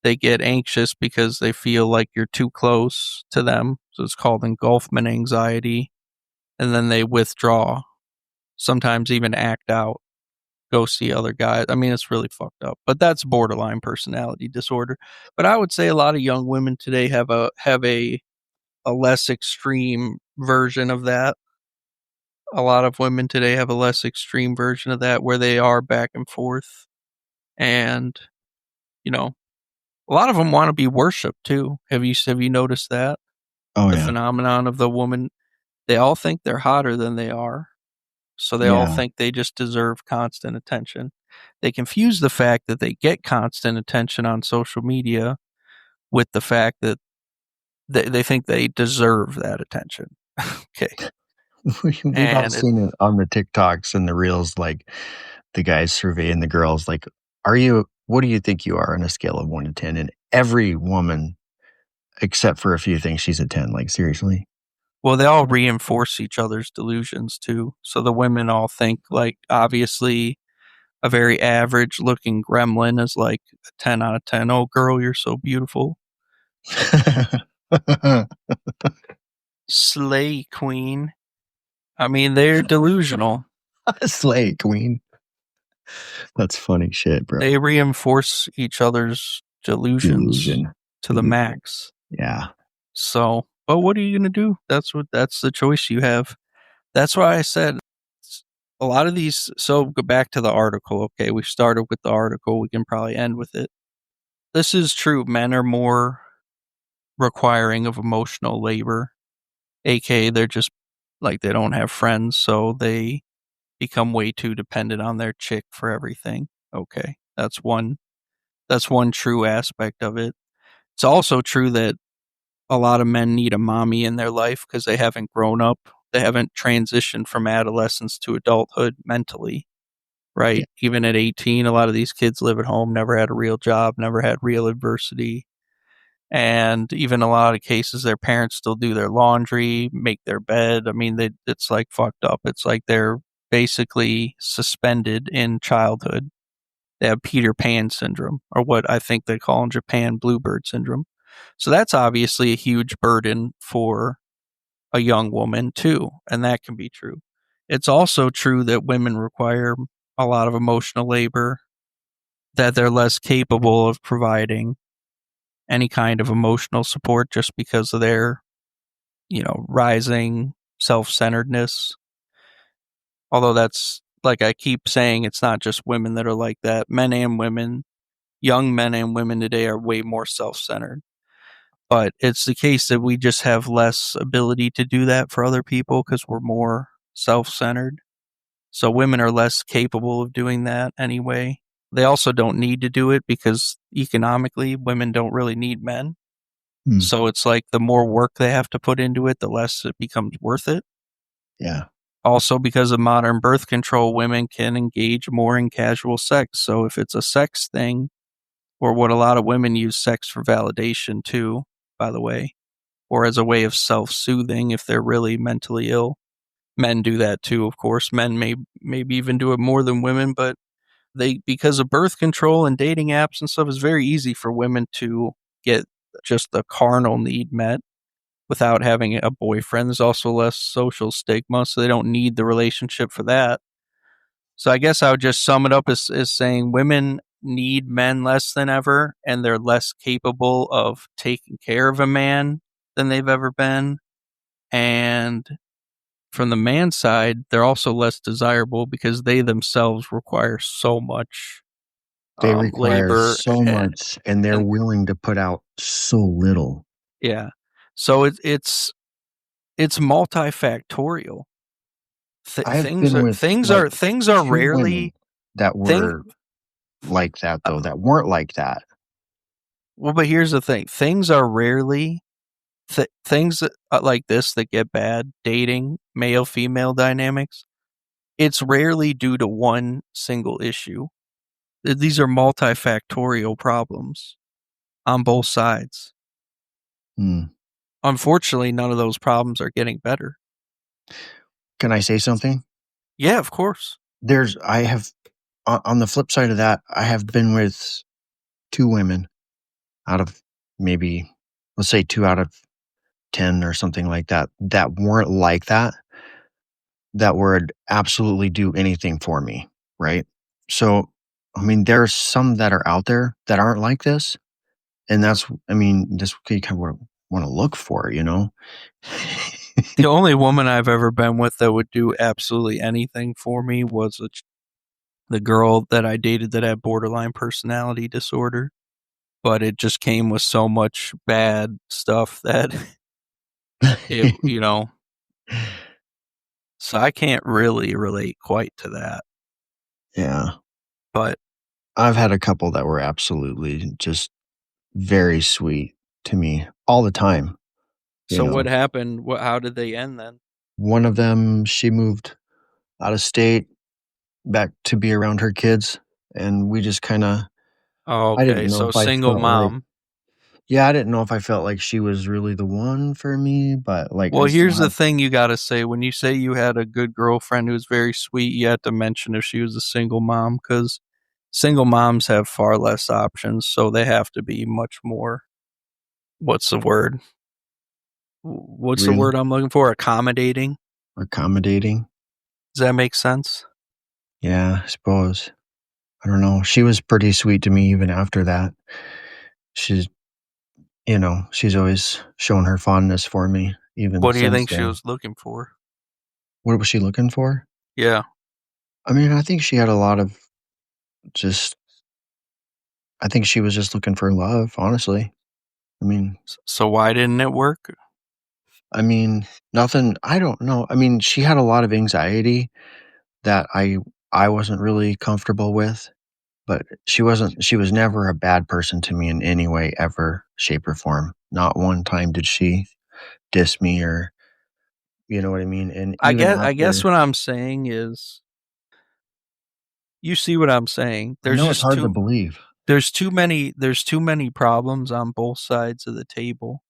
they get anxious because they feel like you're too close to them. So it's called engulfment anxiety. And then they withdraw, sometimes even act out, go see other guys. I mean, it's really fucked up, but that's borderline personality disorder. But I would say a lot of young women today have a less extreme version of that. A lot of women today have a less extreme version of that where they are back and forth. And, you know, a lot of them want to be worshiped too. Have you noticed that? Oh, The yeah. phenomenon of the woman, they all think they're hotter than they are. So they all Yeah. think they just deserve constant attention. They confuse the fact that they get constant attention on social media with the fact that they think they deserve that attention. Okay. We've all And seen it on the TikToks and the reels, like the guys surveying the girls, like, what do you think you are on a scale of 1 to 10? And every woman, except for a few things, she's a 10. Like, seriously? well, they all reinforce each other's delusions too. So the women all think like obviously a very average looking gremlin is like a 10 out of 10. Oh, girl, you're so beautiful. Slay queen. I mean, they're delusional. Slay queen. That's funny shit, bro. They reinforce each other's delusions Delusion. to the max. Yeah. So, but what are you going to do? That's the choice you have. That's why I said a lot of these. So go back to the article. Okay. We started with the article. We can probably end with it. This is true. Men are more requiring of emotional labor, aka they're just like they don't have friends, so they become way too dependent on their chick for everything. Okay, that's one true aspect of it. It's also true that a lot of men need a mommy in their life because they haven't grown up. They haven't transitioned from adolescence to adulthood mentally, right? Yeah. Even at 18, a lot of these kids live at home, never had a real job, never had real adversity. And even a lot of cases, their parents still do their laundry, make their bed. I mean, it's like fucked up. It's like they're basically suspended in childhood. They have Peter Pan syndrome, or what I think they call in Japan Bluebird syndrome. So that's obviously a huge burden for a young woman, too. And that can be true. It's also true that women require a lot of emotional labor, that they're less capable of providing any kind of emotional support just because of their, rising self-centeredness. Although that's, like I keep saying, it's not just women that are like that. Men and women, young men and women today are way more self-centered. But it's the case that we just have less ability to do that for other people because we're more self-centered. So women are less capable of doing that anyway. They also don't need to do it because economically, women don't really need men. Hmm. So it's like the more work they have to put into it, the less it becomes worth it. Yeah. Also, because of modern birth control, women can engage more in casual sex. So if it's a sex thing, or what a lot of women use sex for validation too, by the way, or as a way of self-soothing if they're really mentally ill. Men do that too, of course. Men maybe even do it more than women, but because of birth control and dating apps and stuff, it's very easy for women to get just the carnal need met without having a boyfriend. There's also less social stigma, so they don't need the relationship for that. So I guess I would just sum it up as saying women need men less than ever, and they're less capable of taking care of a man than they've ever been. And from the man side, they're also less desirable because they themselves require so much They require labor so and much and they're and willing to put out so little. yeah. So it's multifactorial. I've been with like Things are 2 women rarely that thing. were like that though, Uh, that weren't like that. well, but here's the thing: things are rarely things like this that get bad. Dating, male female dynamics. It's rarely due to one single issue. These are multifactorial problems on both sides. Hmm. Unfortunately, none of those problems are getting better. Can I say something? Yeah, of course. I have on the flip side of that, I have been with 2 women out of maybe, let's say 2 out of 10 or something like that, that weren't like that, that would absolutely do anything for me, right? So, I mean, there's some that are out there that aren't like this, and that's what you kind of wanna look for, you know? The only woman I've ever been with that would do absolutely anything for me was the girl that I dated that had borderline personality disorder. But it just came with so much bad stuff that it. So I can't really relate quite to that. Yeah. But I've had a couple that were absolutely just very sweet to me all the time, you so know? what happened? How did they end then? One of them, she moved out of state back to be around her kids, and we just kinda Oh, I okay. didn't know So if I single felt like mom. yeah, I didn't know if I felt like she was really the one for me, but, like, I Well, still here's the have thing you got to say. When you say you had a good girlfriend who was very sweet, you have to mention if she was a single mom because single moms have far less options. So they have to be much more, what's the word? What's the real word I'm looking for? Accommodating. accommodating. Does that make sense? Yeah, I suppose. I don't know. She was pretty sweet to me even after that. She's she's always shown her fondness for me even What do you since think she then. was looking for? What was she looking for? Yeah. I mean, I think she had a lot of just I think she was just looking for love, honestly. I mean So why didn't it work? I mean, nothing I don't know. I mean, she had a lot of anxiety that I wasn't really comfortable with, but she was never a bad person to me in any way, ever, shape, or form. Not one time did she diss me or, you know what I mean? And even I guess after, what I'm saying is, you see what I'm saying. I know it's hard to believe. There's too many problems on both sides of the table.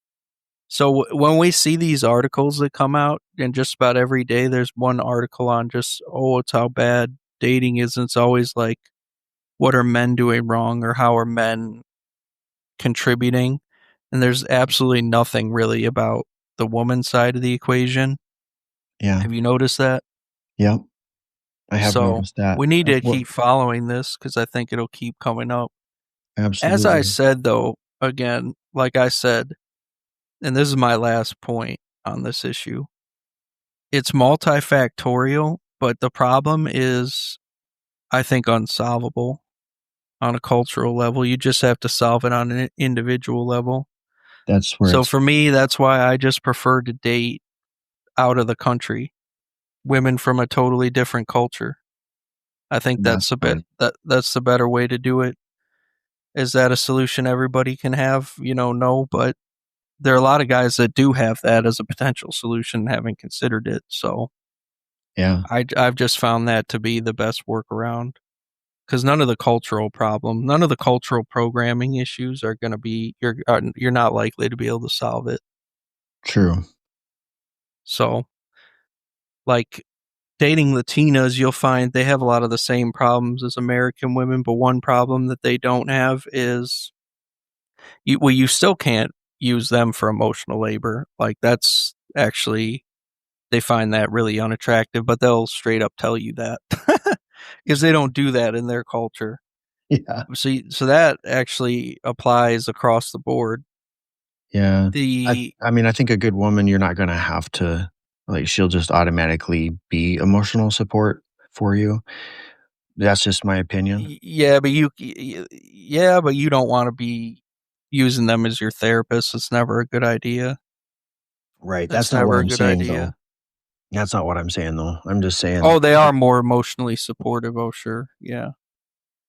So when we see these articles that come out, and just about every day there's one article on just, oh, it's how bad dating is. And it's always like, what are men doing wrong, or how are men contributing? And there's absolutely nothing really about the woman side of the equation. Yeah. Have you noticed that? Yep. I have So noticed that. we need That's to what, keep following this, because I think it'll keep coming up. As I absolutely. said, though, again, like I said, and this is my last point on this issue, it's multifactorial, but the problem is, I think, unsolvable on a cultural level. You just have to solve it on an individual level. That's where So it's, for me, that's why I just prefer to date out of the country, women from a totally different culture. I think that's where, that's the better way to do it. Is that a solution everybody can have? No, but there are a lot of guys that do have that as a potential solution, having considered it. So yeah, I've just found that to be the best workaround, because none of the cultural programming issues are going to be, you're not likely to be able to solve it. true. So, like, dating Latinas, you'll find they have a lot of the same problems as American women, but one problem that they don't have is, you still can't use them for emotional labor. Like, that's actually, they find that really unattractive, but they'll straight up tell you that, because they don't do that in their culture. Yeah. So that actually applies across the board. Yeah. The I mean, I think a good woman, you're not going to have to, like, she'll just automatically be emotional support for you. That's just my opinion. Yeah, but you don't want to be using them as your therapist. It's never a good idea. Right. That's It's not what never a I'm good saying, though. idea. That's not what I'm saying, though. I'm just saying, Oh, they are more emotionally supportive. Oh, sure. Yeah.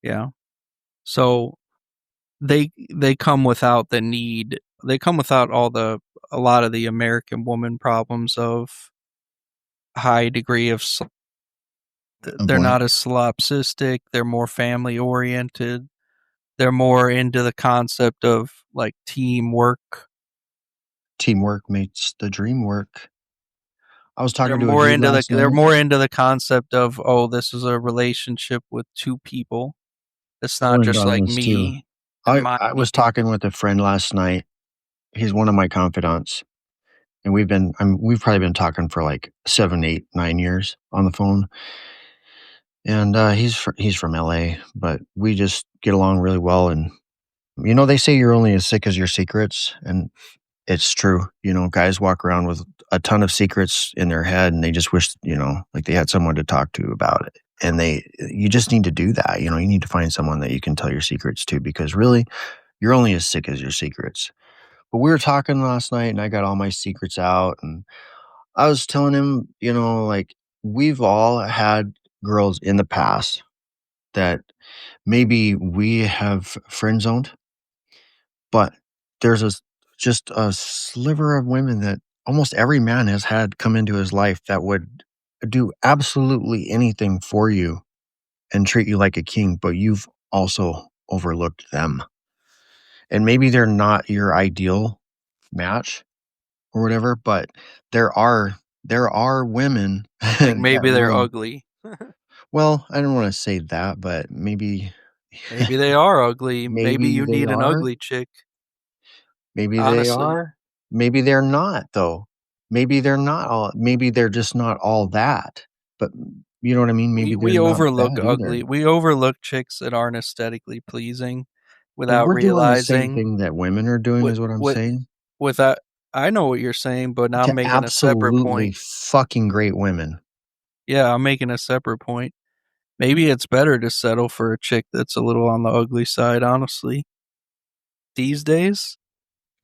Yeah. So they come without the need. They come without a lot of the American woman problems of high degree of, of they're what? not as solipsistic. They're more family oriented. They're more into the concept of, like, teamwork. Teamwork makes the dream work. I was talking to a dude last They're night. more into the concept of, oh, this is a relationship with two people. It's I not learned just on like this too. me and my I was needs. talking with a friend last night. He's one of my confidants, and we've probably been talking for like 7, 8, 9 years on the phone. And he's from LA, but we just get along really well. And they say you're only as sick as your secrets, and it's true. Guys walk around with a ton of secrets in their head, and they just wish, like they had someone to talk to about it. And you just need to do that. You need to find someone that you can tell your secrets to, because really, you're only as sick as your secrets. But we were talking last night, and I got all my secrets out, and I was telling him, like, we've all had girls in the past that maybe we have friend zoned, but there's just a sliver of women that almost every man has had come into his life that would do absolutely anything for you and treat you like a king, but you've also overlooked them. And maybe they're not your ideal match or whatever, but there are women Like, that maybe they're will. ugly. Well, I don't want to say that, but maybe Maybe they are ugly. Maybe maybe you they need an are. ugly chick. Maybe they Honestly, are. Maybe they're not, though. Maybe they're not all. Maybe they're just not all that. But you know what I mean? Maybe they're we not overlook bad either. ugly. We overlook chicks that aren't aesthetically pleasing, But without we're doing the same realizing thing that women are doing, what is what I'm what saying. without. I know what you're saying, but To I'm making a separate absolutely point. fucking great women. Yeah, I'm making a separate point. Maybe it's better to settle for a chick that's a little on the ugly side, honestly. These days?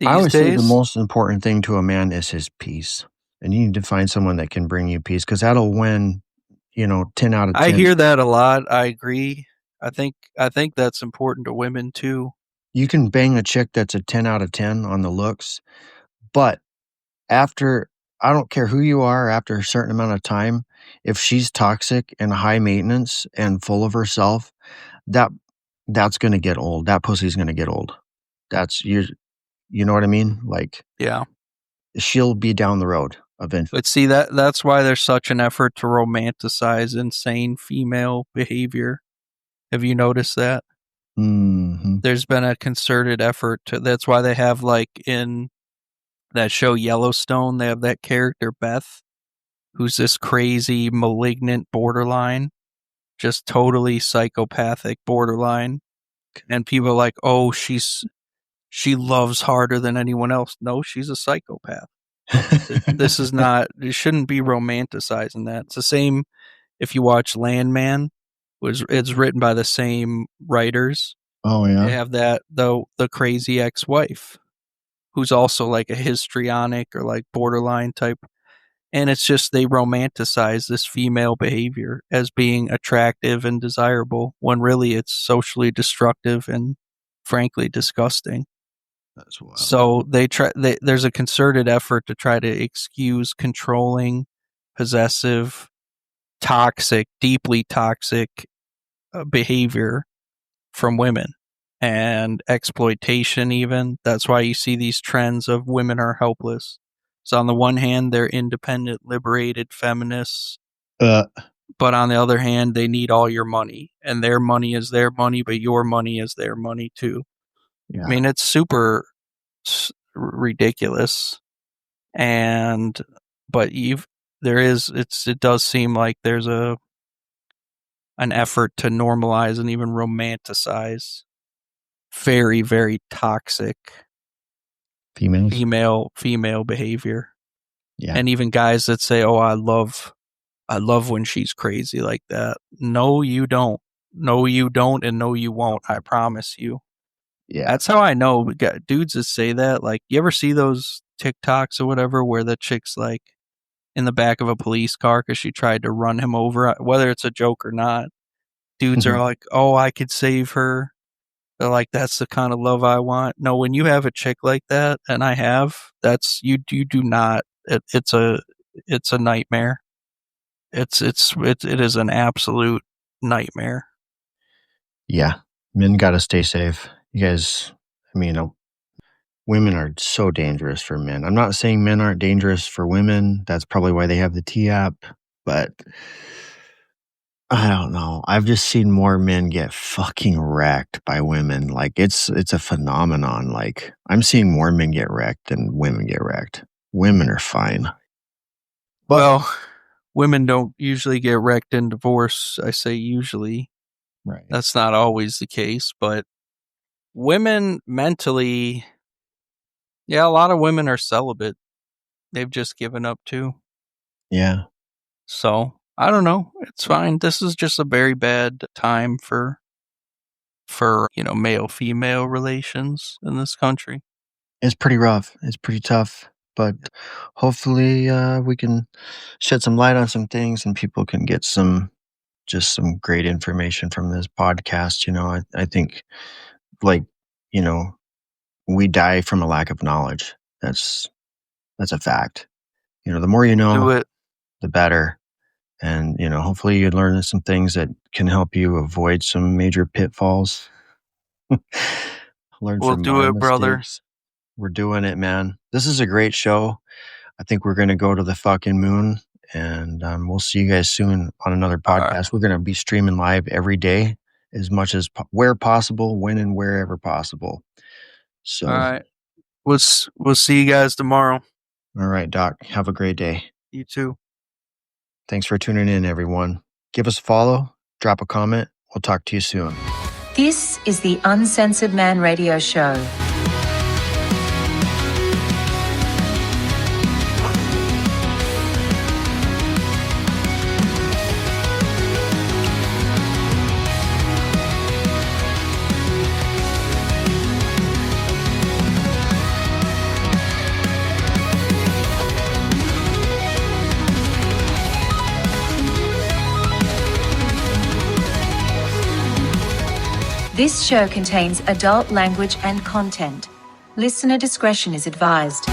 I These always say the days? most important thing to a man is his peace. And you need to find someone that can bring you peace, because that'll win, 10 out of I 10. hear that a lot. I agree. I think that's important to women too. You can bang a chick that's a 10 out of 10 on the looks, but after, I don't care who you are, after a certain amount of time, if she's toxic and high maintenance and full of herself, that's going to get old. That pussy's going to get old. You know what I mean? Like, Yeah. she'll be down the road eventually. But see, that's why there's such an effort to romanticize insane female behavior. Have you noticed that? Mm-hmm. There's been a concerted effort to. That's why they have, like, in that show Yellowstone, they have that character Beth, who's this crazy, malignant borderline, just totally psychopathic borderline, and people are like, "Oh, she loves harder than anyone else." No, she's a psychopath. This is not. You shouldn't be romanticizing that. It's the same if you watch Landman. It's written by the same writers. Oh, They yeah. have that, though, the crazy ex-wife, who's also like a histrionic or like borderline type. And it's just they romanticize this female behavior as being attractive and desirable when really it's socially destructive and frankly disgusting. That's wild. So there's a concerted effort to try to excuse controlling, possessive, toxic, deeply toxic behavior from women and exploitation. Even that's why you see these trends of women are helpless. So on the one hand, they're independent, liberated feminists, but on the other hand, they need all your money, and their money is their money, but your money is their money too. Yeah. I mean, it's super ridiculous, but it does seem like there's an effort to normalize and even romanticize very, very toxic females, female behavior. Yeah. And even guys that say, "Oh, I love when she's crazy like that." No, you don't. No, you don't, and no, you won't. I promise you. Yeah. That's how I know. We got dudes that say that. Like, you ever see those TikToks or whatever where the chick's like in the back of a police car because she tried to run him over, whether it's a joke or not. Dudes are like, "Oh, I could save her." They're like, "That's the kind of love I want." No, when you have a chick like that, and I have, you do not. It's a nightmare. It is an absolute nightmare. Yeah. Men got to stay safe. You guys, I mean, women are so dangerous for men. I'm not saying men aren't dangerous for women. That's probably why they have the T app, but I don't know. I've just seen more men get fucking wrecked by women. Like, it's a phenomenon. Like, I'm seeing more men get wrecked than women get wrecked. Women are fine. But, well, women don't usually get wrecked in divorce. I say usually. Right. That's not always the case, but women mentally, yeah, a lot of women are celibate. They've just given up too. Yeah. So I don't know. It's fine. This is just a very bad time for male female relations in this country. It's pretty rough. It's pretty tough. But hopefully we can shed some light on some things and people can get some great information from this podcast. I think, like, we die from a lack of knowledge. That's a fact. The more you know, the better. And, hopefully you learn some things that can help you avoid some major pitfalls. We'll do it, brother. We're doing it, man. This is a great show. I think we're going to go to the fucking moon, and we'll see you guys soon on another podcast. Right. We're going to be streaming live every day as much as where possible, when and wherever possible. So, all right. We'll see you guys tomorrow. All right, Doc. Have a great day. You too. Thanks for tuning in, everyone. Give us a follow, drop a comment. We'll talk to you soon. This is the Uncensored Man Radio Show. This show contains adult language and content. Listener discretion is advised.